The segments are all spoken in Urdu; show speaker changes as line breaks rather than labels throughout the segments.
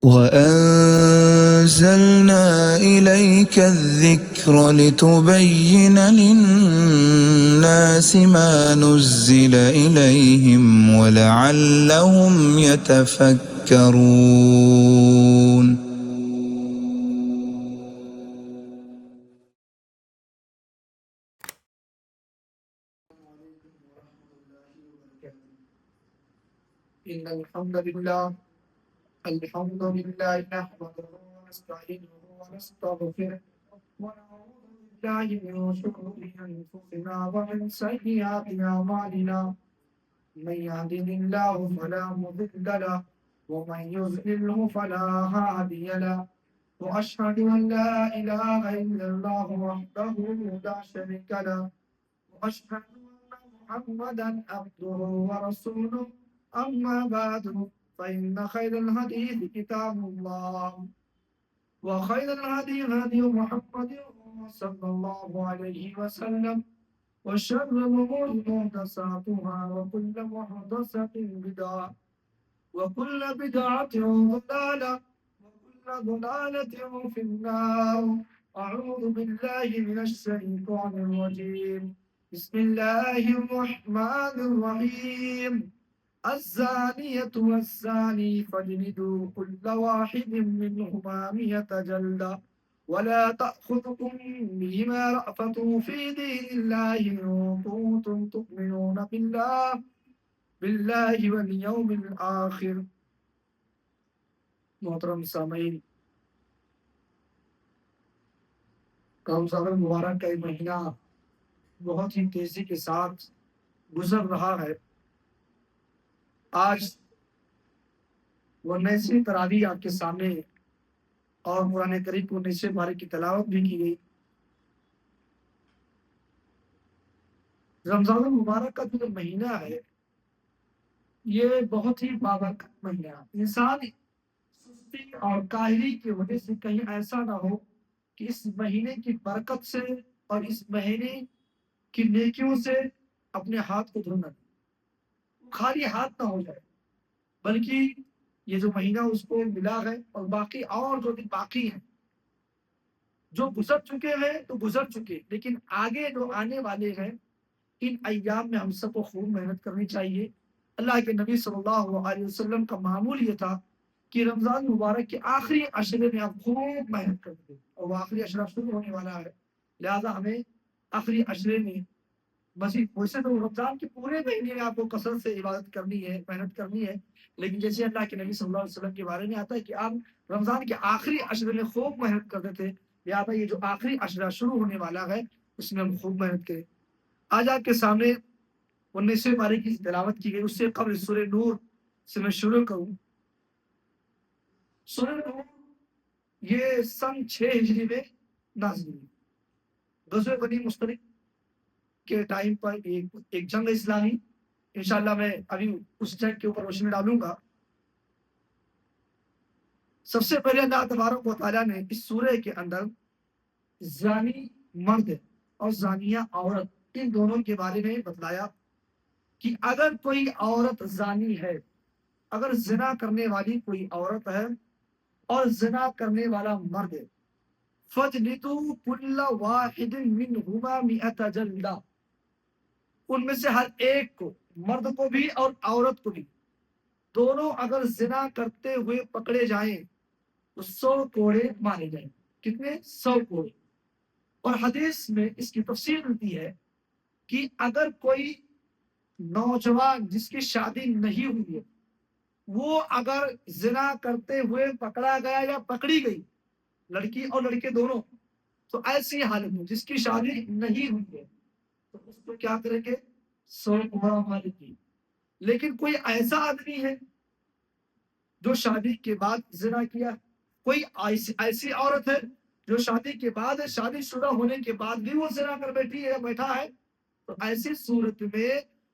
وَأَنزَلْنَا إِلَيْكَ الذِّكْرَ لِتُبَيِّنَ لِلنَّاسِ مَا نُزِّلَ إِلَيْهِمْ وَلَعَلَّهُمْ يَتَفَكَّرُونَ.
إن الحمد لله نحمده ونستعينه ونستغفره ونعوذ بالله من شرور أنفسنا ومن سيئات أعمالنا من يهده الله فلا مضل له ومن يضلله فلا هادي له وأشهد أن لا إله إلا الله وحده لا شريك له وأشهد أن محمدا عبده ورسوله أما بعد فإن خير الحديث كتاب الله وخير الهدي هدي محمد صلى الله عليه وسلم وشر الأمور محدثاتها وكل محدثة بدعة وكل بدعة ضلالة وكل ضلالة في النار. أعوذ بالله من الشيطان الرجيم. بسم الله الرحمن الرحيم. الزانية والزاني فاجلدوا كل واحد منهما 100 جلدة ولا تأخذكم بهما رأفة في دين الله إن كنتم تؤمنون بالله واليوم الآخر. محترم سامعین، رمضان المبارک کا یہ مہینہ بہت ہی تیزی کے ساتھ گزر رہا ہے. آج 19ویں تراویح آپ کے سامنے اور قرآن کریم کو 19ویں پارے کی تلاوت بھی کی گئی. رمضان المبارک کا جو مہینہ ہے یہ بہت ہی بابرکت مہینہ ہے. انسان سستی اور کاہلی کی وجہ سے کہیں ایسا نہ ہو کہ اس مہینے کی برکت سے اور اس مہینے کی نیکیوں سے اپنے ہاتھ کو دھونا، خالی ہاتھ نہ ہو جائے، بلکہ یہ جو مہینہ اس کو ملا ہے اور باقی اور جو دن باقی ہیں جو گزر چکے ہیں تو گزر چکے، لیکن آگے جو آنے والے ہیں ان ایام میں ہم سب کو خوب محنت کرنی چاہیے. اللہ کے نبی صلی اللہ علیہ وسلم کا معمول یہ تھا کہ رمضان مبارک کے آخری عشرے میں آپ خوب محنت کرتے ہیں، اور وہ آخری عشرہ شروع ہونے والا ہے، لہذا ہمیں آخری عشرے میں مزید، ویسے تو رمضان کے پورے مہینے میں آپ کو کثرت سے عبادت کرنی ہے، محنت کرنی ہے، لیکن جیسے اللہ کے نبی صلی اللہ علیہ وسلم کے بارے میں آتا ہے کہ آپ رمضان کے آخری عشرے میں خوب محنت کرتے تھے، لہذا یہ جو آخری عشرہ شروع ہونے والا ہے اس میں ہم خوب محنت کریں. آج آپ کے سامنے 19ویں پارے کی تلاوت کی گئی. اس سے قبل سورہ نور سے میں شروع کروں. سورہ نور یہ سن 6 ہجری میں نازل ہوئی. غزوہ بنی مستلق کے ٹائم پر ایک جنگ اسلامی، انشاءاللہ میں ابھی اس جنگ کے اوپر روشنی ڈالوں گا. سب سے پہلے اللہ تبارک و تعالیٰ نے اس سورہ کے اندر زانی مرد اور زانیہ عورت ان دونوں کے بارے میں بتلایا کہ اگر کوئی عورت زانی ہے، اگر زنا کرنے والی کوئی عورت ہے اور زنا کرنے والا مرد ہے، فَاجْلِدُوا كُلَّ وَاحِدٍ مِّنْهُمَا 100 جلدہ، ان میں سے ہر ایک کو، مرد کو بھی اور عورت کو بھی، دونوں اگر زنا کرتے ہوئے پکڑے جائیں تو 100 کوڑے مارے جائیں. کتنے؟ 100 کوڑے. اور حدیث میں اس کی تفسیر ملتی ہے کہ اگر کوئی نوجوان جس کی شادی نہیں ہوئی ہے وہ اگر زنا کرتے ہوئے پکڑا گیا یا پکڑی گئی، لڑکی اور لڑکے دونوں، تو ایسی حالت میں جس کی شادی نہیں ہوئی ہے تو اس کو کیا کریں گے؟ 100 کوڑا ماریں گے. لیکن کوئی ایسا آدمی ہے جو شادی کے بعد زنا کیا، کوئی ایسی عورت ہے جو شادی کے بعد، شادی شدہ ہونے کے بعد بھی وہ زنا کر بیٹھی ہے یا بیٹھا ہے، تو ایسی صورت میں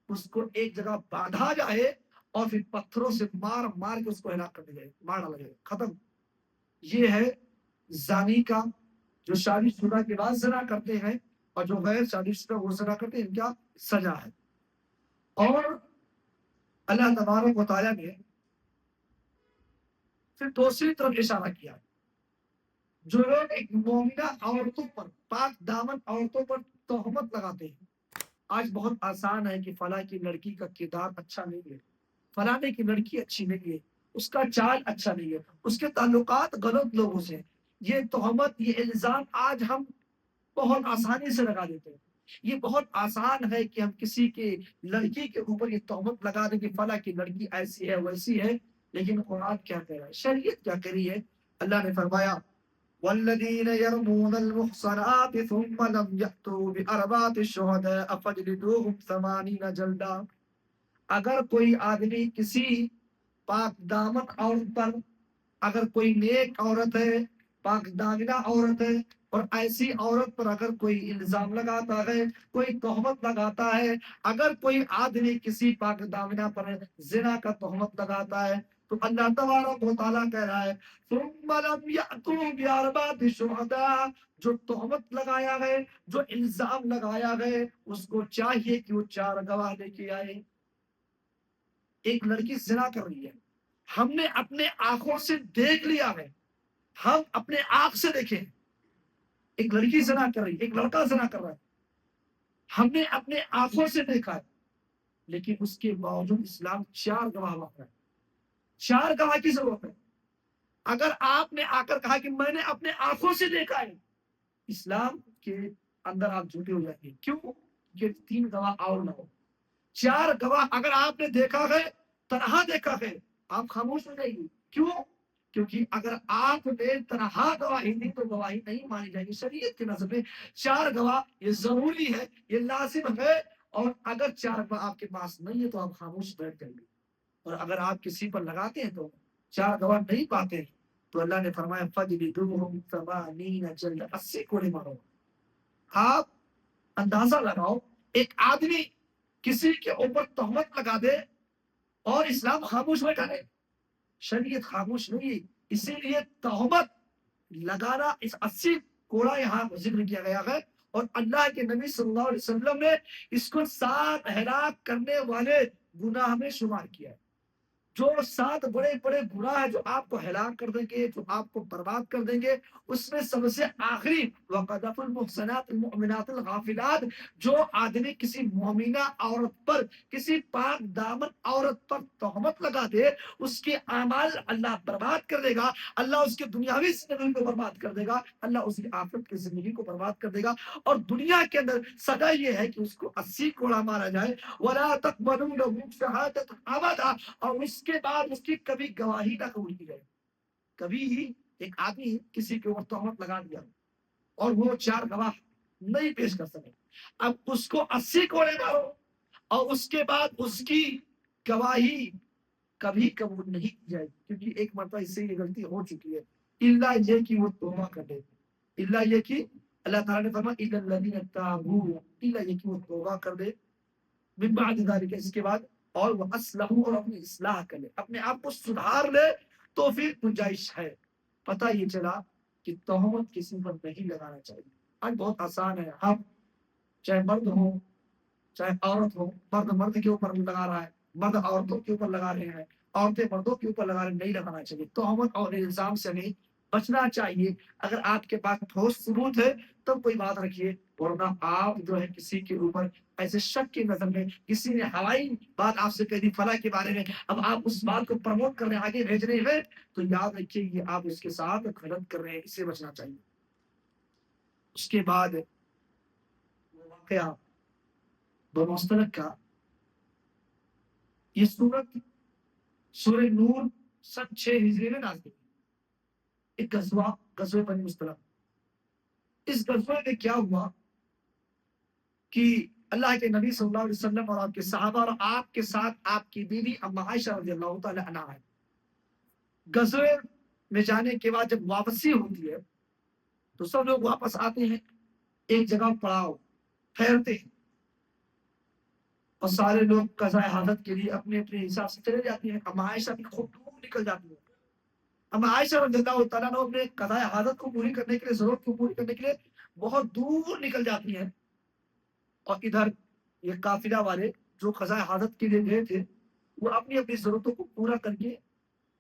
اس کو ایک جگہ باندھا جائے اور پھر پتھروں سے مار مار کے اس کو ہلاک کر دیا جائے، مار ڈالا جائے، ختم. یہ ہے زانی کا، جو شادی شدہ کے بعد زنا کرتے ہیں، اور جو غیر شادی شدہ وہ زنا کرتے ہیں، ان کا سزا ہے. اور اللہ تبارک و تعالیٰ نے پھر دوسری طرف اشارہ کیا، جو لوگ ایک مومنہ عورتوں پر، پاک دامن عورتوں پر تہمت لگاتے ہیں۔ آج بہت آسان ہے کہ فلاں کی لڑکی کا کردار اچھا نہیں ہے، فلانے کی لڑکی اچھی نہیں ہے، اس کا چال اچھا نہیں ہے، اس کے تعلقات غلط لوگوں سے ہیں۔ یہ تہمت، یہ الزام آج ہم بہت آسانی سے لگا دیتے ہیں۔ یہ بہت آسان ہے کہ ہم کسی کے لڑکی کے اوپر یہ تہمت لگا دیں کہ فلاں کی لڑکی ایسی ہے ویسی ہے، لیکن قرآن کیا کہہ رہا ہے، شریعت کیا کہہ رہی ہے؟ اللہ نے فرمایا والذین یرمون المحصنات ثم لم یأتوا بأربعة شہداء فاجلدوهم 80 جلدہ۔ اگر کوئی آدمی کسی پاک دامن عورت پر، اگر کوئی نیک عورت ہے، پاک دامنہ عورت ہے، اور ایسی عورت پر اگر کوئی الزام لگاتا ہے، کوئی تہمت لگاتا ہے، اگر کوئی آدمی کسی پاک دامنہ پر زنا کا تہمت لگاتا ہے، تو اللہ تبارک و تعالیٰ کہہ رہا ہے ثم لم یأتوا بأربعة شہداء، جو تہمت لگایا گئے، جو الزام لگایا گئے، اس کو چاہیے کہ وہ 4 گواہ لے کے آئے۔ ایک لڑکی زنا کر رہی ہے، ہم نے اپنے آنکھوں سے دیکھ لیا ہے، ہم اپنے آنکھ سے دیکھیں ایک لڑکی زنا کر رہی ہے، ایک لڑکا زنا کر رہا ہے، ہم نے اپنے آنکھوں سے دیکھا ہے، لیکن اس کے باوجود اسلام 4 گواہ مانگتا ہے۔ 4 گواہ کی ضرورت ہے۔ اگر آپ نے آ کر کہا کہ میں نے اپنے آنکھوں سے دیکھا ہے، اسلام کے اندر آپ جھوٹے ہو جائیں گے۔ کیوں کہ 3 گواہ اور نہ ہو، 4 گواہ اگر آپ نے دیکھا ہے، تنہا دیکھا ہے، آپ خاموش ہو جائیں گے۔ کیوں؟ کیونکہ اگر آپ نے تنہا گواہی دی تو گواہی نہیں مانی جائے گی۔ شریعت کی نظر میں 4 گواہ یہ ضروری ہے، یہ لازم ہے، اور اگر 4 گواہ آپ کے پاس نہیں ہے تو آپ خاموش بیٹھ جائیں گے۔ اور اگر آپ کسی پر لگاتے ہیں تو 4 گواہ نہیں پاتے تو اللہ نے فرمایا فَجْلِدُوهُمْ 80 جلدہ، 80 کوڑے مارو۔ آپ اندازہ لگاؤ، ایک آدمی کسی کے اوپر تہمت لگا دے اور اسلام خاموش بیٹھا رہے، شریعت خاموش نہیں ہے۔ اسی لیے تہمت لگانا، اس 80 کوڑا یہاں ذکر کیا گیا ہے، اور اللہ کے نبی صلی اللہ علیہ وسلم نے اس کو 7 ہلاک کرنے والے گناہ میں شمار کیا ہے۔ جو 7 بڑے بڑے گناہ ہیں جو آپ کو ہلاک کر دیں گے، جو آپ کو برباد کر دیں گے، اس میں سب سے آخری وَقَذَفُ الْمُحْصَنَاتِ الْمُؤْمِنَاتِ الْغَافِلَاتِ، جو آدمی کسی مومنہ عورت پر، کسی پاک دامن عورت پر تہمت لگا دے، اس کے اعمال اللہ برباد کر دے گا، اللہ اس کے دنیاوی زندگی کو برباد کر دے گا، اللہ اس کی آخرت کی زندگی کو برباد کر دے گا، اور دنیا کے اندر سزا یہ ہے کہ اس کو 80 کوڑا مارا جائے۔ وَلَا تَقْبَلُوا لَهُ شَهَادَةً أَبَدًا، اور اس کے بعد اس کی کبھی گواہی نہ قبول کی جائے۔ کبھی ہی ایک آدمی کسی کے اوپر تہمت لگا دیا اور وہ 4 گواہ نہیں پیش کر سکے، اب اس کو 80 کوڑے مارو، اور اس کے بعد اس کی گواہی کبھی قبول نہیں کی جائے، کیونکہ ایک مرتبہ اس سے یہ غلطی ہو چکی ہے، اللہ یہ کہ وہ توبہ کر لے، اللہ یہ کہ اللہ تعالیٰ نے فرمایا اِلَّا الَّذِينَ تَابُوا، اللہ یہ کہ وہ توبہ کر لے، من بعد ذلك، اس کے بعد، اور وہ اصلحوا، اور اپنی اصلاح کر لے، اپنے آپ کو سدھار لے، تو پھر گنجائش ہے۔ پتہ یہ چلا کہ تہمت کسی پر نہیں لگانا چاہیے۔ آج بہت آسان ہے، ہم چاہے مرد ہوں چاہے عورت ہو، مرد مرد کے اوپر لگا رہا ہے، مرد عورتوں کے اوپر لگا رہے ہیں، عورتیں مردوں کے اوپر لگا رہے ہیں، نہیں لگانا چاہیے۔ تہمت اور الزام سے نہیں بچنا چاہیے۔ اگر آپ کے پاس ٹھوس ثبوت ہے تب کوئی بات رکھیے، ورنہ آپ جو ہے کسی کے اوپر ایسے شک کی نظر میں، کسی نے ہوائی بات آپ سے کہہ دی فلاں کے بارے میں، اب آپ اس بات کو پروموٹ کرنے آگے بھیج رہے ہیں، تو یاد رکھیے یہ آپ اس کے ساتھ غلط کر رہے ہیں، اس سے بچنا چاہیے۔ اس کے بعد وہ واقعہ بنو مستلق کا، یہ سورت سورہ نور 6 ہجری میں نازل ہوئی۔ ایک غزوہ بنی مستلق، اس غزوے میں کیا ہوا کہ اللہ کے نبی صلی اللہ علیہ وسلم اور آپ کے صحابہ اور آپ کے ساتھ آپ کی بیوی اما عائشہ رضی اللہ تعالی عنہا ہے۔ غزوے میں جانے کے بعد جب واپسی ہوتی ہے تو سب لوگ واپس آتے ہیں، ایک جگہ پڑاؤ ٹھہرتے ہیں، اور سارے لوگ قضاء حاجت کے لیے اپنے اپنے حساب سے چلے جاتے ہیں۔ اما عائشہ بھی خود دور نکل جاتی ہے۔ اما عائشہ رضی اللہ تعالیٰ عنہ اپنے قضاء حاجت کو پوری کرنے کے لیے، ضرورت کو پوری کرنے کے لیے بہت دور نکل جاتی ہیں، اور ادھر یہ قافلہ والے جو قضاء حاجت کے لیے گئے تھے وہ اپنی اپنی ضرورتوں کو پورا کر کے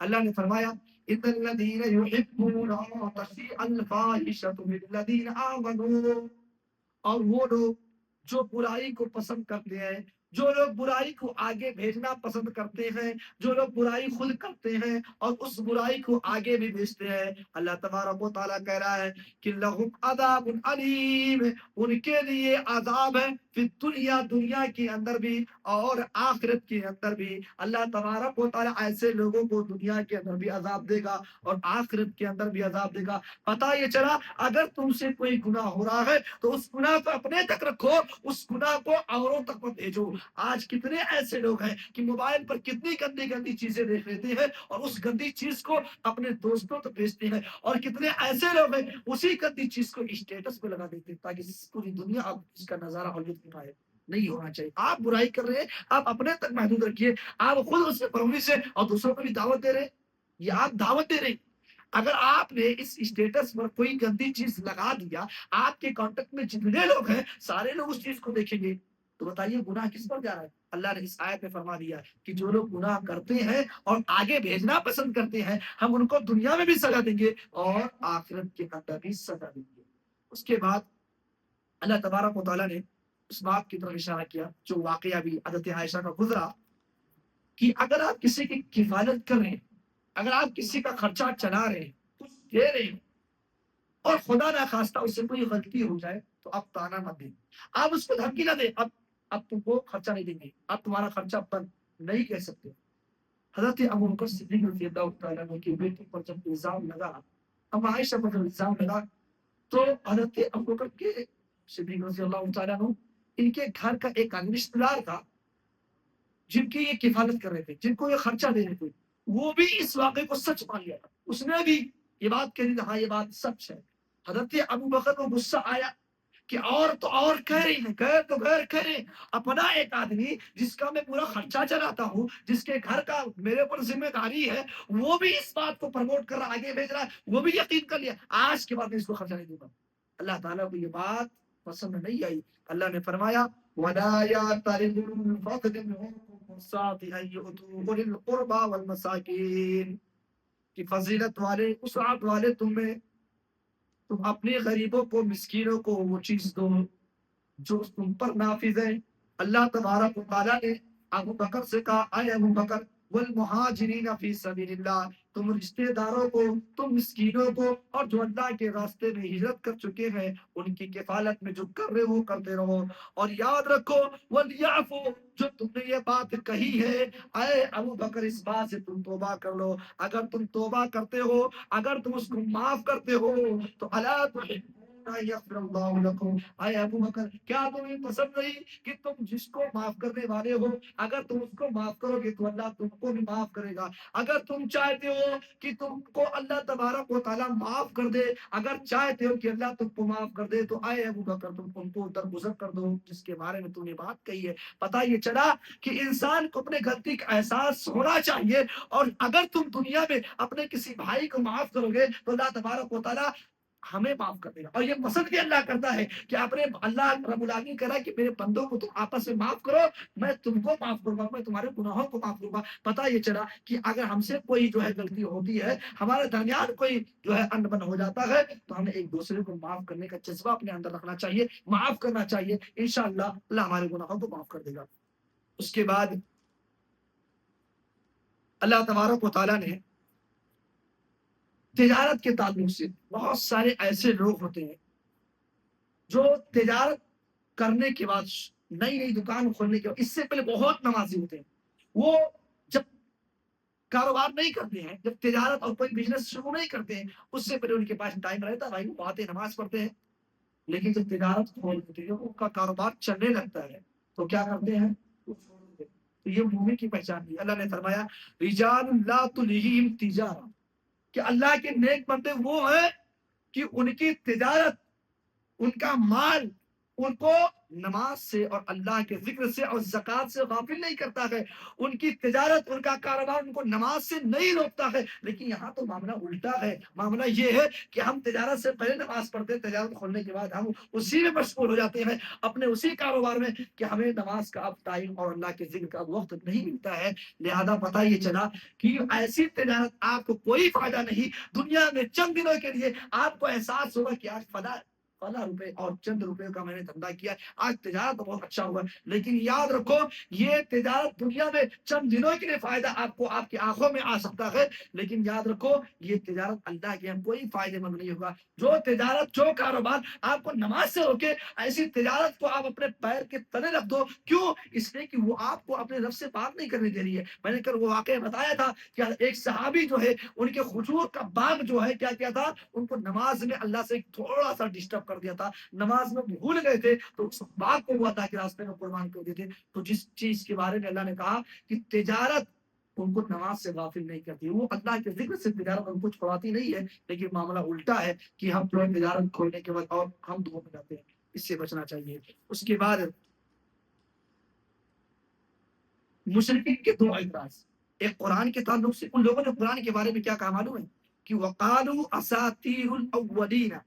اللہ نے فرمایا ان الذین یحبون ان تشیع الفاحشۃ بالذین آمنوا، اور وہ لوگ جو برائی کو پسند کرتے ہیں، جو لوگ برائی کو آگے بھیجنا پسند کرتے ہیں، جو لوگ برائی خود کرتے ہیں اور اس برائی کو آگے بھی بھیجتے ہیں، اللہ تبارک و تعالیٰ کہہ رہا ہے کہ لہم عذاب علیم، ان کے لیے عذاب ہے فی دنیا، دنیا کے اندر بھی اور آخرت کے اندر بھی۔ اللہ تبارک و تعالیٰ ایسے لوگوں کو دنیا کے اندر بھی عذاب دے گا اور آخرت کے اندر بھی عذاب دے گا۔ پتہ یہ چلا اگر تم سے کوئی گناہ ہو رہا ہے تو اس گناہ کو اپنے تک رکھو، اس گناہ کو اوروں تک مت بھیجو۔ آج کتنے ایسے لوگ ہیں کہ موبائل پر کتنی گندی گندی چیزیں دیکھ لیتے ہیں اور اس گندی چیز کو اپنے دوستوں تک بھیجتے ہیں، اور کتنے ایسے لوگ ہیں اسی گندی چیز کو اسٹیٹس پہ لگا دیتے ہیں تاکہ پوری دنیا اب اس کا نظارہ اور لطف اٹھائے۔ نہیں ہونا چاہیے۔ آپ برائی کر رہے ہیں، آپ اپنے تک محدود رکھیے، آپ خود اس سے پرورش ہے اور دوسروں کو بھی دعوت دے رہے ہیں، یہ آپ دعوت دے رہے ہیں۔ اگر آپ نے اس اسٹیٹس پر کوئی گندی چیز لگا دیا، آپ کے کانٹیکٹ میں جتنے لوگ ہیں سارے لوگ اس چیز کو دیکھیں گے، تو بتائیے گناہ کس پر جا رہا ہے؟ اللہ نے اس آیت میں فرما دیا کہ جو لوگ گناہ کرتے ہیں اور آگے بھیجنا پسند کرتے ہیں، ہم ان کو دنیا میں بھی سزا دیں گے اور آخرت کے اندر بھی سزا دیں گے۔ اس کے بعد اللہ تبارک و تعالیٰ نے اس بات کی طرف اشارہ کیا جو واقعہ بھی حضرت عائشہ کا گزرا کہ اگر آپ کسی کی کفالت کر رہے ہیں، اگر آپ کسی کا خرچہ چلا رہے ہیں، کچھ دے رہے ہیں اور خدا نہ خواستہ اس سے کوئی غلطی ہو جائے تو آپ تانا مت دیں، آپ اس کو دھمکی نہ دیں اب تم کو خرچہ نہیں دیں گے، اب تمہارا خرچہ بند نہیں کہہ سکتے۔ حضرت ابو بکر صدیق رضی اللہ تعالیٰ عنہ کی بیٹی پر جب الزام لگا، اب عائشہ پر جب الزام لگا تو حضرت ابو بکر کے صدیق رضی اللہ تعالیٰ عنہ ان کے گھر کا ایک رشتہ دار تھا جن کی یہ کفالت کر رہے تھے، جن کو یہ خرچہ دے رہے تھے، وہ بھی اس واقعے کو سچ مان لیا، اس نے بھی یہ بات کہی کہ ہاں یہ بات سچ ہے۔ حضرت ابو بکر کو غصہ آیا کہ اور تو اور کہہ رہی ہیں، غیر تو غیر کہہ رہے ہیں، اپنا ایک آدمی جس کا میں پورا خرچہ چلاتا ہوں، جس کے گھر کا میرے اوپر ذمہ داری ہے، وہ بھی اس بات کو پروموٹ کر رہا، آگے بھیج رہا ہے، وہ بھی یقین کر لیا، آج کے بعد میں اس کو خرچہ نہیں دوں گا۔ اللہ تعالیٰ کو یہ بات پسند نہیں آئی۔ اللہ نے فرمایا وَلَا يَأْتَلِ أُولُو الْفَضْلِ مِنكُمْ وَالسَّعَةِ أَن يُؤْتُوا أُولِي الْقُرْبَى وَالْمَسَاكِينِ، کہ فضیلت والے، وسعت والے تم اپنے غریبوں کو، مسکینوں کو وہ چیز دو جو تم پر نافذ ہے۔ اللہ تبارک و تعالیٰ نے ابو بکر سے کہا اے ابو بکر والمہاجرین فی سبیل اللہ، تم رشتہ داروں کو، تم مسکینوں کو اور جو اللہ کے راستے میں ہجرت کر چکے ہیں ان کی کفالت میں جو کر رہے ہو کرتے رہو، اور یاد رکھو ولیعفو، جو تم نے یہ بات کہی ہے اے ابو بکر اس بات سے تم توبہ کر لو، اگر تم توبہ کرتے ہو، اگر تم اس کو معاف کرتے ہو تو الا تحبون ان یغفر اللہ لکم، اے ابو بکر کیا تمہیں پسند نہیں کہ تم جس کو معاف کرنے والے ہو اگر تم اس کو معاف کرو گے تو اللہ تم کو بھی معاف کرے گا۔ اگر تم چاہتے ہو کہ تم کو اللہ تبارک و تعالیٰ معاف کر دے، اگر چاہتے ہو کہ اللہ تم کو معاف کر دے تو اے ابو بکر تم ان کو درگزر کر دو جس کے بارے میں تم نے بات کہی ہے۔ پتہ یہ چلا کہ انسان کو اپنے غلطی کا احساس ہونا چاہیے، اور اگر تم دنیا میں اپنے کسی بھائی کو معاف کرو گے تو اللہ تبارک و تعالیٰ ہمیں معاف کر دے گا۔ اور یہ پسند بھی اللہ کرتا ہے کہ اپنے اللہ رب العالمین کہہ رہا ہے کہ میرے بندوں کو تم آپس میں معاف کرو، میں تم کو معاف کروں گا، میں تمہارے گناہوں کو معاف کروں گا۔ پتہ یہ چلا کہ اگر ہم سے کوئی جو ہے غلطی ہوتی ہے، ہمارے درمیان کوئی جو ہے انبن ہو جاتا ہے تو ہمیں ایک دوسرے کو معاف کرنے کا جذبہ اپنے اندر رکھنا چاہیے، معاف کرنا چاہیے، انشاءاللہ اللہ ہمارے گناہوں کو معاف کر دے گا۔ اس کے بعد اللہ تبارک و تعالیٰ نے تجارت کے تعلق سے بہت سارے ایسے لوگ ہوتے ہیں جو تجارت کرنے کے بعد، نئی نئی دکان کھولنے کے بعد، اس سے پہلے بہت نمازی ہوتے ہیں، وہ جب کاروبار نہیں کرتے ہیں، جب تجارت اور کوئی بزنس شروع نہیں کرتے ہیں، اس سے پہلے ان کے پاس ٹائم رہتا ہے، بھائی وہ آتے نماز پڑھتے ہیں، لیکن جب تجارت کھول دیتے ہیں، ان کا کاروبار چلنے لگتا ہے تو کیا کرتے ہیں؟ وہ چھوڑ دیتے ہیں۔ تو یہ مومن کی پہچان ہے۔ اللہ نے فرمایا رجال لا تلہیہم تجارہ، کہ اللہ کے نیک بندے وہ ہیں کہ ان کی تجارت، ان کا مال ان کو نماز سے اور اللہ کے ذکر سے اور زکوٰۃ سے غافل نہیں کرتا ہے، ان کی تجارت، ان کا کاروبار ان کو نماز سے نہیں روکتا ہے۔ لیکن یہاں تو معاملہ الٹا ہے، معاملہ یہ ہے کہ ہم تجارت سے پہلے نماز پڑھتے ہیں، تجارت کھولنے کے بعد ہم اسی میں مشغول ہو جاتے ہیں، اپنے اسی کاروبار میں، کہ ہمیں نماز کا اب ٹائم اور اللہ کے ذکر کا وقت نہیں ملتا ہے۔ لہذا پتہ یہ چلا کہ ایسی تجارت آپ کو کوئی فائدہ نہیں، دنیا میں چند دنوں کے لیے آپ کو احساس ہوگا کہ آج فلاں روپے اور چند روپے کا میں نے دھندا کیا، آج تجارت بہت اچھا ہوا، لیکن یاد رکھو یہ تجارت دنیا میں چند دنوں کے لیے فائدہ آپ کو آپ کی آنکھوں میں آ سکتا ہے، لیکن یاد رکھو یہ تجارت اللہ کے یہاں کوئی فائدے مند نہیں ہوگا۔ جو تجارت، جو کاروبار آپ کو نماز سے روکے، ایسی تجارت کو آپ اپنے پیر کے تلے رکھ دو۔ کیوں؟ اس لیے کہ وہ آپ کو اپنے رب سے بات نہیں کرنے دے رہی ہے۔ میں نے کل وہ واقعہ بتایا تھا کہ ایک صحابی جو ہے، ان کے کھجور کا باغ جو ہے کیا تھا، ان کو نماز میں اللہ سے تھوڑا سا ڈسٹرب کر دیا تھا، نماز میں بھول گئے تھے، تو اس باغ کو وہ اللہ کے راستے میں قربان کر دیتے۔ تو جس چیز کے بارے میں اللہ نے کہا کہ تجارت ان کو نماز سے غافل نہیں کرتی، وہ اللہ کے ذکر سے تجارت ان کو چھوڑاتی نہیں ہے، لیکن معاملہ الٹا ہے کہ ہم جو تجارت کھولنے کے بعد اور ہم دعا میں جاتے ہیں، اس سے بچنا چاہیے۔ اس کے بعد مشرکین کے دو اعتراض، ایک قرآن کے تعلق سے، ان لوگوں نے قرآن کے بارے میں کیا کہا معلوم ہے کہ وقالوا اساطیر الاولین،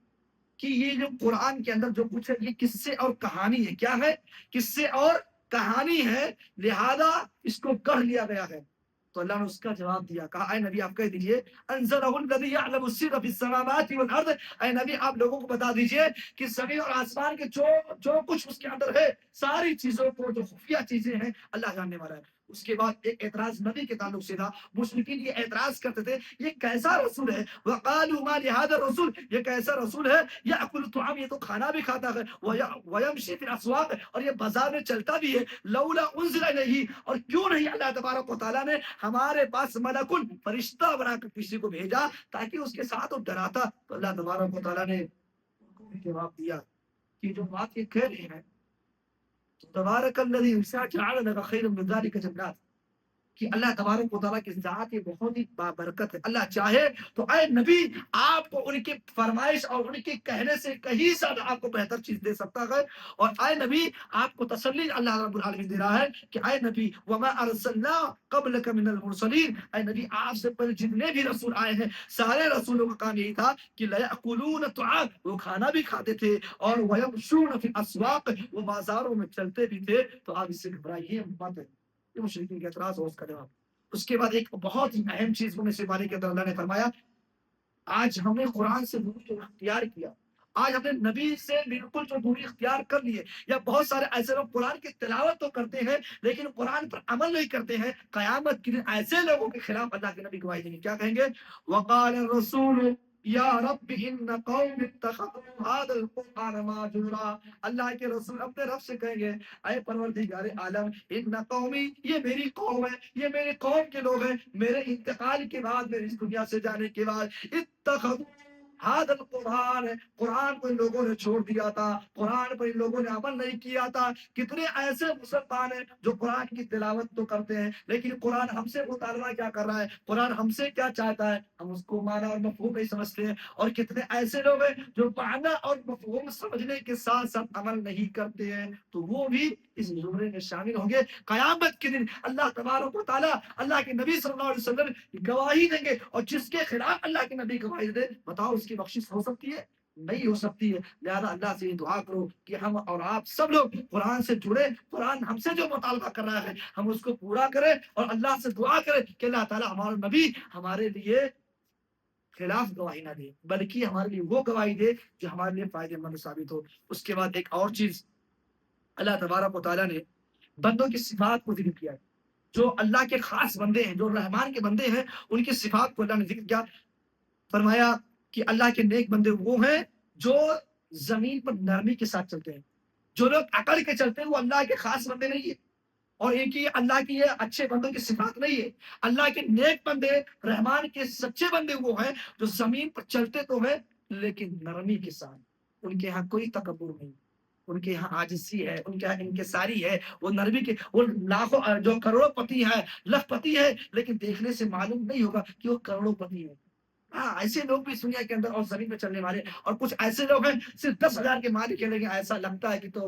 کہ یہ جو قرآن کے اندر جو کچھ ہے یہ قصے اور کہانی ہے، کیا ہے؟ قصے اور کہانی ہے، لہذا اس کو گڑھ لیا گیا ہے۔ تو اللہ نے اس کا جواب دیا، کہا اے نبی آپ کہہ دیجئے انزلہ الذی یعلم السر فی السماوات والارض، اے نبی آپ لوگوں کو بتا دیجئے کہ زمین اور آسمان کے جو کچھ اس کے اندر ہے، ساری چیزوں کو، جو خفیہ چیزیں ہیں، اللہ جاننے والا ہے۔ اس کے بعد ایک اعتراض نبی کے تعلق سے تھا، مشرکین یہ اعتراض کرتے تھے یہ کیسا رسول ہے، وقالوا ما لهذا الرسول، یہ کیسا رسول ہے، یاکل الطعام، یہ تو کھانا بھی کھاتا ہے، ویمشی فی الاسواق، اور یہ بازار میں چلتا بھی ہے، لولا انزل الیہ، اور کیوں نہیں اللہ تبارک و تعالیٰ نے ہمارے پاس ملکن، فرشتہ بنا کر کسی کو بھیجا تاکہ اس کے ساتھ وہ ڈراتا۔ تو اللہ تبارک و تعالیٰ نے ان کو بھی جواب دیا کہ جو بات یہ کہہ رہے ہیں، تبارک الذی جعل لك خيرا من ذلك جنات، کہ اللہ تبارک و تعالیٰ کی ذات یہ بہت ہی بابرکت ہے، اللہ چاہے تو اے نبی آپ کو ان کی فرمائش اور ان کے کہنے سے کہیں زیادہ آپ کو بہتر چیز دے سکتا ہے، اور اے نبی آپ کو تسلی اللہ رب العالمین دے رہا ہے کہ اے نبی وما ارسلنا قبلک من المرسلین، اے نبی آپ سے پہلے جتنے بھی رسول آئے ہیں سارے رسولوں کا کام یہی تھا کہ لیأکلون الطعام، وہ کھانا بھی کھاتے تھے، اور ویمشون فی الاسواق، وہ بازاروں میں چلتے بھی تھے۔ تو آپ اس سے گھبرائیے مت، یہ مشرکین کے اعتراض اور اس کا جواب۔ اس کے بعد ایک بہت ہی اہم چیز میں سے بارے کے اندر اللہ نے فرمایا، آج ہم نے قرآن سے دوری جو اختیار کیا، آج ہم نے نبی سے بالکل جو دوری اختیار کر لی ہے، یا بہت سارے ایسے لوگ قرآن کی تلاوت تو کرتے ہیں لیکن قرآن پر عمل نہیں کرتے ہیں، قیامت کے دن ایسے لوگوں کے خلاف اللہ کے نبی گواہی دیں گے، کیا کہیں گے؟ وقال الرسول یا رب ان قوم اتخذوا هذا القرآن مهجورا، اللہ کے رسول اپنے رب سے کہیں گے اے پروردگار عالم ان قومی، یہ میری قوم ہے، یہ میری قوم کے لوگ ہیں، میرے انتقال کے بعد، میری اس دنیا سے جانے کے بعد، اتخذوا هذا القرآن، قرآن کو ان لوگوں نے چھوڑ دیا تھا، قرآن پر ان لوگوں نے عمل نہیں کیا تھا۔ کتنے ایسے مسلمان ہیں جو قرآن کی تلاوت تو کرتے ہیں لیکن قرآن ہم سے مطالبہ کیا کر رہا ہے، قرآن ہم سے کیا چاہتا ہے، ہم اس کو معنی اور مفہوم نہیں سمجھتے ہیں، اور کتنے ایسے لوگ ہیں جو معنی اور مفہوم سمجھنے کے ساتھ ساتھ عمل نہیں کرتے ہیں، تو وہ بھی اس زمرے میں شامل ہوں گے۔ قیامت کے دن اللہ تبارک و تعالیٰ اللہ کے نبی صلی اللہ علیہ وسلم گواہی دیں گے، اور جس کے خلاف اللہ کے نبی گواہی دے، بتاؤ اس کی بخشش ہو سکتی ہے؟ نہیں ہو سکتی ہے۔ لہذا اللہ سے یہ دعا کرو کہ ہم اور آپ سب لوگ قرآن سے جڑے، قرآن ہم سے جو مطالبہ کر رہا ہے ہم اس کو پورا کریں، اور اللہ سے دعا کریں کہ اللہ تعالیٰ ہمارا نبی ہمارے لیے خلاف گواہی نہ دے، بلکہ ہمارے لیے وہ گواہی دے جو ہمارے لیے فائدے مند ثابت ہو۔ اس کے بعد ایک اور چیز اللہ تبارک و تعالیٰ نے بندوں کی صفات کو ذکر کیا ہے، جو اللہ کے خاص بندے ہیں، جو رحمان کے بندے ہیں، ان کی صفات کو اللہ نے ذکر کیا، فرمایا کہ اللہ کے نیک بندے وہ ہیں جو زمین پر نرمی کے ساتھ چلتے ہیں۔ جو لوگ عقل کے چلتے ہیں وہ اللہ کے خاص بندے نہیں ہیں، اور ایک ہی اللہ کی یہ اچھے بندوں کی صفات نہیں ہے۔ اللہ کے نیک بندے، رحمان کے سچے بندے وہ ہیں جو زمین پر چلتے تو ہیں لیکن نرمی کے ساتھ، ان کے ہاں کوئی تکبر نہیں، ان کے یہاں عاجزی ہے، ان کے یہاں انکساری ہے، وہ نرمی کے، وہ لاکھوں جو کروڑوں پتی ہے، لکھ پتی ہے، لیکن دیکھنے سے معلوم نہیں ہوگا کہ وہ کروڑوں پتی ہے، ہاں ایسے لوگ بھی اس دنیا کے اندر اور زمین پہ چلنے والے، اور کچھ ایسے لوگ ہیں صرف 10,000 کے مالک ہیں، لیکن ایسا لگتا ہے کہ تو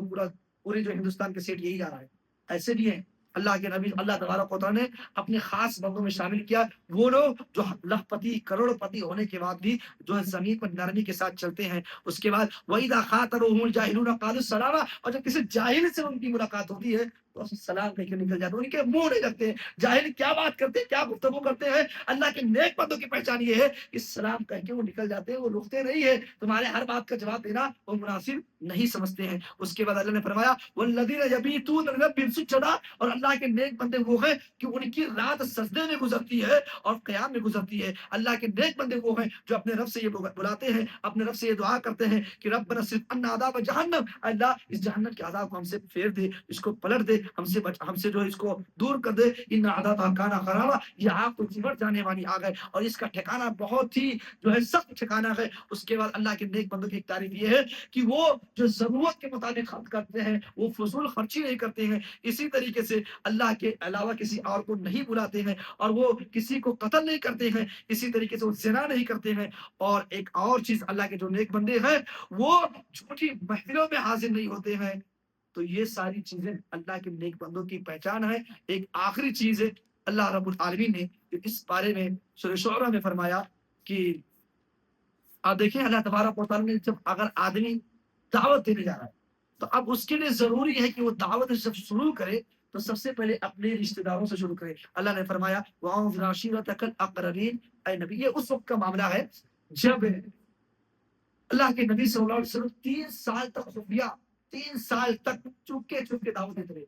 پورے جو ہندوستان کے سیٹ یہی جا رہا ہے، ایسے بھی ہیں۔ اللہ کے نبی اللہ تبارک و تعالیٰ نے اپنے خاص بندوں میں شامل کیا، وہ لوگ جو لاکھ پتی کروڑ پتی ہونے کے بعد بھی جو ہے زمین پر نرمی کے ساتھ چلتے ہیں۔ اس کے بعد وَإِذَا خَاطَبَهُمُ الْجَاهِلُونَ قَالُوا سَلَامًا، اور جب کسی جاہل سے ان کی ملاقات ہوتی ہے تو سلام کہہ کے نکل جاتے ہیں، ان کے منہ نہیں لگتے ہیں۔ جاہل کیا بات کرتے ہیں، کیا گفتگو کرتے ہیں، اللہ کے نیک بندوں کی پہچان یہ ہے کہ سلام کہہ کے وہ نکل جاتے ہیں، وہ رکتے نہیں ہے، تمہارے ہر بات کا جواب دینا وہ مناسب نہیں سمجھتے ہیں۔ اس کے بعد اللہ نے فرمایا وَالَّذِينَ يَبِيتُونَ لِرَبِّهِمْ سُجَّدًا، اور اللہ کے نیک بندے وہ ہیں کہ ان کی رات سجدے میں گزرتی ہے اور قیام میں گزرتی ہے۔ اللہ کے نیک بندے وہ ہیں جو اپنے رب سے یہ بلاتے ہیں، اپنے رب سے یہ دعا کرتے ہیں کہ ربنا اصرف عنا عذاب جہنم، اللہ اس جہنم کے عذاب کو ہم سے پھیر دے، اس کو پلٹ دے، ہم سے جو ہے اس کو دور کر دے، ان عذابها کان غراما، یہ آگ تو چمٹ جانے والی آگ ہے اور اس کا ٹھکانہ بہت ہی جو ہے سخت ٹھکانہ ہے۔ اس کے بعد اللہ کے نیک بندوں کی ایک تعریف یہ ہے کہ وہ جو ضرورت کے مطابق خرچ کرتے ہیں، وہ فضول خرچی نہیں کرتے ہیں، اسی طریقے سے اللہ کے علاوہ کسی اور کو نہیں بلاتے ہیں، اور وہ کسی کو قتل نہیں کرتے ہیں، اسی طریقے سے وہ زنا نہیں کرتے ہیں۔ اور ایک اور چیز اللہ کے جو نیک بندے ہیں وہ جھوٹی محفلوں میں حاضر نہیں ہوتے ہیں۔ تو یہ ساری چیزیں اللہ کے نیک بندوں کی پہچان ہے۔ ایک آخری چیز ہے اللہ رب العالمین نے اس بارے میں سورہ شعراء میں فرمایا کہ آپ دیکھیں اللہ تبارک و تعالیٰ نے جب اگر آدمی دعوت دینے جا رہا ہے تو اب اس کے لیے ضروری ہے کہ وہ دعوت جب شروع کرے تو سب سے پہلے اپنے رشتہ داروں سے شروع کرے۔ اللہ نے فرمایا وَأَنذِرْ عَشِيرَتَكَ الْأَقْرَبِينَ، اے نبی یہ اس وقت کا معاملہ ہے جب اللہ کے نبی صلی اللہ علیہ وسلم 3 سال تک خفیہ 3 سال تک چپکے دعوت دیتے رہے۔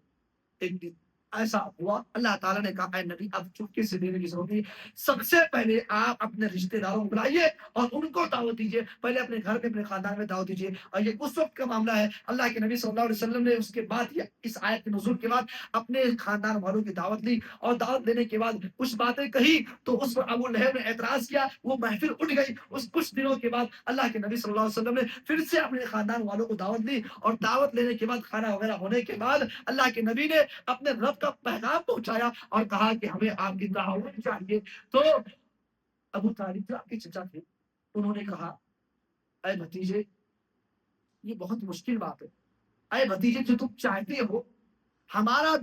ایک دن ایسا ہوا اللہ تعالیٰ نے کہا اے نبی اب چپکے سے دینے کی ضرورت نہیں، سب سے پہلے آپ اپنے رشتہ داروں کو بلائیے اور ان کو دعوت دیجیے، پہلے اپنے گھر میں اپنے خاندان میں دعوت دیجیے۔ اور یہ اس وقت کا معاملہ ہے اللہ کے نبی صلی اللہ علیہ وسلم نے اس کے بعد اس آیت کے نزول کے بعد اپنے خاندان والوں کی دعوت لی، اور دعوت دینے کے بعد کچھ باتیں کہی تو اس پر ابو لہب نے اعتراض کیا، وہ محفل اٹھ گئی۔ اس کچھ دنوں کے بعد اللہ کے نبی صلی اللہ علیہ وسلم نے پھر سے اپنے خاندان والوں کو دعوت دی، اور دعوت لینے کے بعد کھانا وغیرہ ہونے کے بعد اللہ کے نبی نے اپنے رب کا پیغام پہنچایا اور کہا کہ ہمیں آپ کی دعوت چاہیے۔ تو ابو طالب جو آپ کے چچا تھے انہوں نے کہا اے بھتیجے یہ بہت مشکل بات ہے، اے بھتیجے جو تم چاہتے ہو ہمارا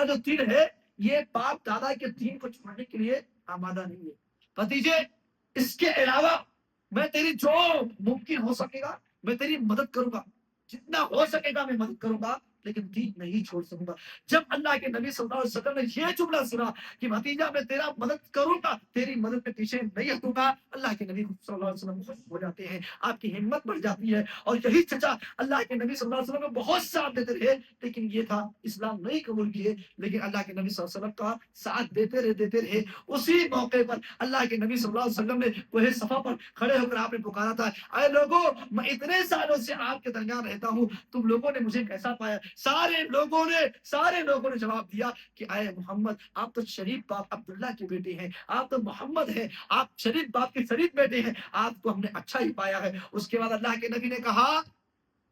جو دل ہے یہ باپ دادا کے دین کو چھوڑنے کے لیے آمادہ نہیں ہے۔ بھتیجے اس کے علاوہ میں تیری جو ممکن ہو سکے گا میں تیری مدد کروں گا، جتنا ہو سکے گا میں مدد کروں گا، لیکن دین نہیں چھوڑ سکوں گا۔ جب اللہ کے نبی صلی اللہ علیہ وسلم نے یہ جملہ سنا کہ بھتیجا میں تیرا مدد کروں گا، تیری مدد کے پیچھے نہیں ہٹوں گا، اللہ کے نبی صلی اللہ علیہ وسلم خوش ہو جاتے ہیں، آپ کی ہمت بڑھ جاتی ہے۔ اور یہی چچا اللہ کے نبی صلی اللہ علیہ وسلم کو بہت ساتھ دیتے رہے، لیکن یہ تھا اسلام نہیں قبول کیے، لیکن اللہ کے نبی صلی اللہ علیہ وسلم کا ساتھ دیتے رہے۔ اسی موقع پر اللہ کے نبی صلی اللہ علیہ وسلم نے کوہ صفا پر کھڑے ہو کر آپ نے پکارا تھا اے لوگوں میں اتنے سالوں سے آپ کے درمیان رہتا ہوں، تم لوگوں نے مجھے کیسا پایا؟ سارے لوگوں نے جواب دیا کہ اے محمد آپ تو شریف باپ عبداللہ کے بیٹے ہیں، آپ تو محمد ہیں، آپ شریف باپ کے شریف بیٹے ہیں، آپ کو ہم نے اچھا ہی پایا ہے۔ اس کے بعد اللہ کے نبی نے کہا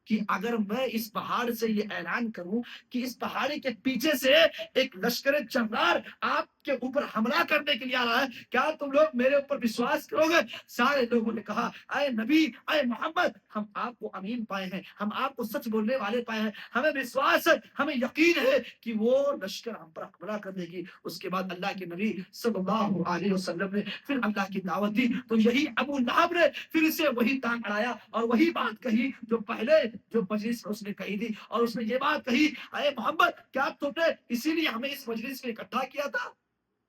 کہ اگر میں اس پہاڑ سے یہ اعلان کروں کہ اس پہاڑی کے پیچھے سے ایک لشکر جرار آپ کے اوپر حملہ کرنے کے لیے آ رہا ہے، کیا تم لوگ میرے اوپر وشواس کرو گے؟ سارے لوگوں نے کہا اے نبی اے محمد ہم آپ کو امین پائے ہیں، ہم آپ کو سچ بولنے والے پائے ہیں، ہمیں وشواس ہے، ہمیں یقین ہے کہ وہ لشکر ہم پر حملہ کر دے گی۔ اس کے بعد اللہ کے نبی صلی اللہ علیہ وسلم نے پھر اللہ کی دعوت دی، تو یہی ابو لہب نے پھر سے وہی ٹانگ اڑایا اور وہی بات کہی جو پہلے جو مجلس اس نے کہی تھی، اور اس نے یہ بات کہی اے محمد کیا تم نے اسی لیے ہمیں اس مجلس میں اکٹھا کیا تھا؟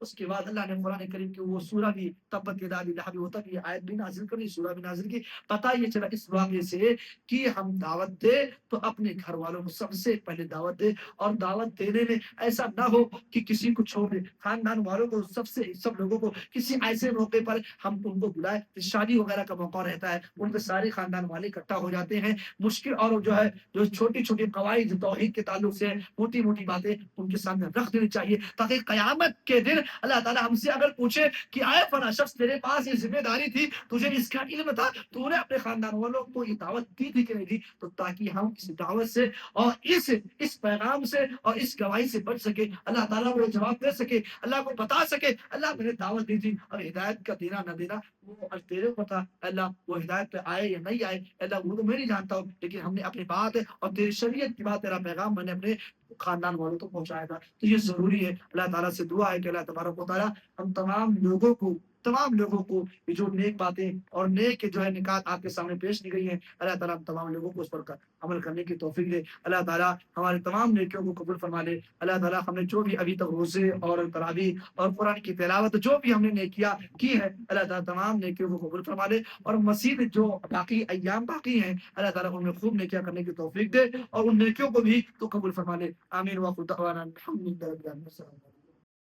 اس کے بعد اللہ نے قرآن کریم کی وہ سورہ بھی تبت یدا ابی لہب ہوتا کہ یہ آیت بھی نازل کری، سورہ بھی نازل کی۔ پتہ یہ چلا اس واقعے سے کہ ہم دعوت دے تو اپنے گھر والوں کو سب سے پہلے دعوت دے، اور دعوت دینے میں ایسا نہ ہو کہ کسی کو چھوڑ دے، خاندان والوں کو سب لوگوں کو کسی ایسے موقع پر ہم ان کو بلائے، شادی وغیرہ کا موقع رہتا ہے ان کے سارے خاندان والے اکٹھا ہو جاتے ہیں، مشکل اور جو ہے جو چھوٹی چھوٹی قواعد توحید کے تعلق سے موٹی موٹی باتیں ان کے سامنے رکھ دینی چاہیے تاکہ قیامت کے دن اللہ تعالیٰ ہم سے اگر پوچھے کہ آئے فلاں شخص تیرے پاس یہ ذمہ داری تھی، تجھے اس کا علم تھا، تو نے اپنے خاندان والوں کو یہ دعوت دی تھی کہ نہیں دی، تو تاکہ ہم اس دعوت سے اور اس پیغام سے اور اس گواہی سے بچ سکے، اللہ تعالیٰ کو جواب دے سکے، اللہ کو بتا سکے اللہ میں نے دعوت دی تھی اور ہدایت کا دینا نہ دینا وہ تیرے کو تھا، اللہ وہ ہدایت پہ آئے یا نہیں آئے اللہ وہ تو میں نہیں جانتا ہوں، لیکن ہم نے اپنی بات اور تیری شریعت کی بات، تیرا پیغام میں نے اپنے خاندان والوں کو پہنچایا تھا، تو یہ ضروری ہے۔ اللہ تعالیٰ سے دعا ہے کہ اللہ تبارک و تعالیٰ ہم تمام لوگوں کو یہ جو نیک باتیں اور نیک جو ہے نکات آپ کے سامنے پیش کی گئی ہیں، اللہ تعالیٰ ہم تمام لوگوں کو اس پر عمل کرنے کی توفیق دے، اللہ تعالیٰ ہمارے تمام نیکیوں کو قبول فرما لے، اللہ تعالیٰ ہم نے جو بھی ابھی تک روزے اور تراویح اور قرآن کی تلاوت جو بھی ہم نے نیکیاں کی ہے، اللہ تعالیٰ تمام نیکیوں کو قبول فرما لے، اور مزید جو باقی ایام باقی ہیں اللہ تعالیٰ ان میں خوب نیکیاں کرنے کی توفیق دے اور ان نیکیوں کو بھی تو قبول فرما لے، آمین۔ وآخر دعوانا الحمد للہ رب العالمین۔